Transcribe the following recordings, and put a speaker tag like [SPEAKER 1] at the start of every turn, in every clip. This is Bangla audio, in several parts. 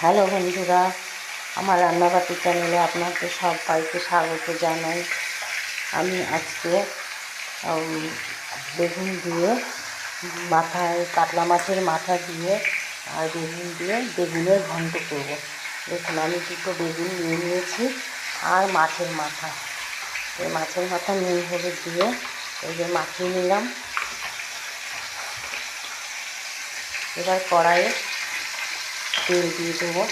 [SPEAKER 1] হ্যালো বন্ধুরা, আমার রান্নাবাটি চ্যানেলে আপনাদের সবাইকে স্বাগত জানাই। আমি আজকে বেগুন দিয়ে মাথায় কাতলা মাছের মাথা দিয়ে আর বেগুন দিয়ে বেগুনের ঘন্ট করব। দেখুন, আমি দুটো বেগুন নিয়ে নিয়েছি আর মাছের মাথা। এই মাছের মাথা নুন হলুদ দিয়ে এই যে মাখিয়ে নিলাম। এবার কড়াইয়ে তেল দিয়ে দেবো।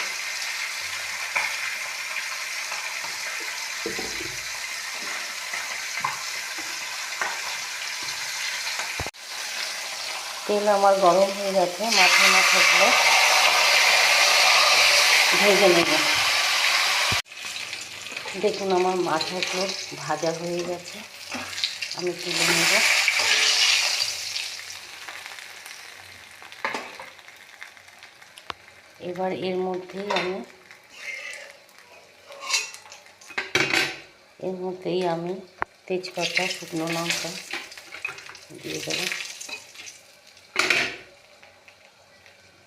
[SPEAKER 1] তেল আমার গরম হয়ে গেছে, মাথাগুলো ভেজে নেব। দেখুন, আমার মাথাগুলো ভাজা হয়ে গেছে, আমি তুলে নেব। এবার এর মধ্যেই আমি তেজপাতা, শুকনো লঙ্কা দিয়ে দেবো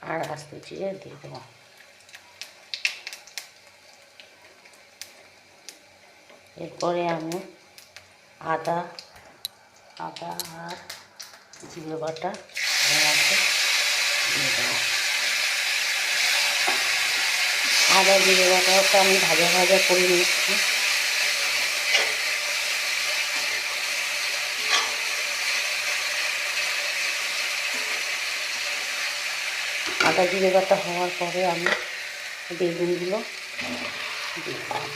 [SPEAKER 1] আর আস্ত জিরে দিয়ে দেবো। এরপরে আমি আদা আর জিরে বাটা দিয়ে দেবো। আদা জিরে বাটাটা আমি ভাজা করে নিচ্ছি। আদা জিরে বাটা হওয়ার পরে আমি বেগুনগুলো দিয়ে দেবো।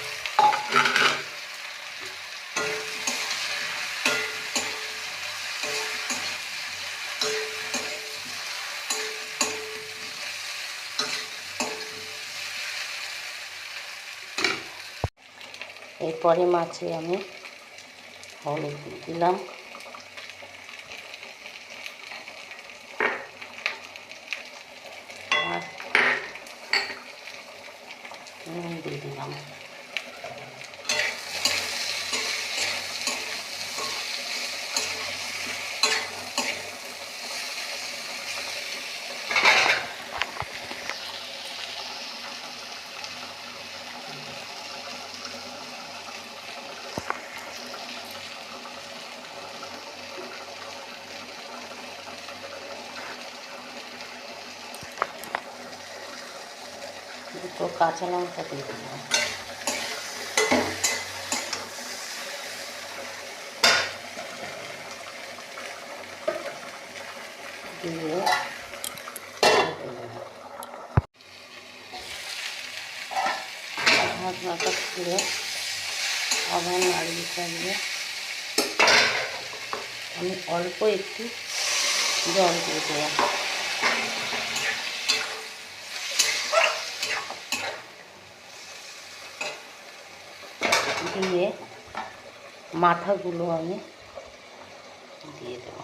[SPEAKER 1] এরপরে মাছে আমি হলুদ দিয়ে দিলাম, আর নুন দিয়ে দিলাম। দুটো কাঁচা লঙ্কা দিয়ে দিলাম। দিয়ে ঢাকনাটা খুলে আবার নাড়িয়ে চালিয়ে আমি অল্প একটু জল দিয়ে দেবো। দিয়ে মাথাগুলো আমি দিয়ে দেবো।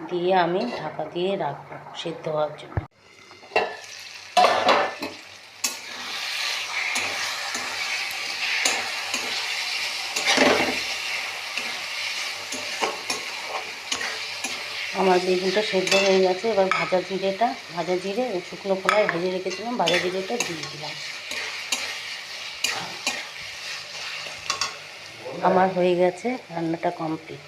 [SPEAKER 1] দিয়ে আমি ঢাকা দিয়ে রাখবো সেদ্ধ হওয়ার জন্য। আমার বেগুনটা সেদ্ধ হয়ে গেছে। এবার ভাজা জিরে শুকনো খোলায় ভেজে রেখেছিলাম, ভাজা জিরেটা দিয়ে দিলাম। আমার হয়ে গেছে, রান্নাটা কমপ্লিট।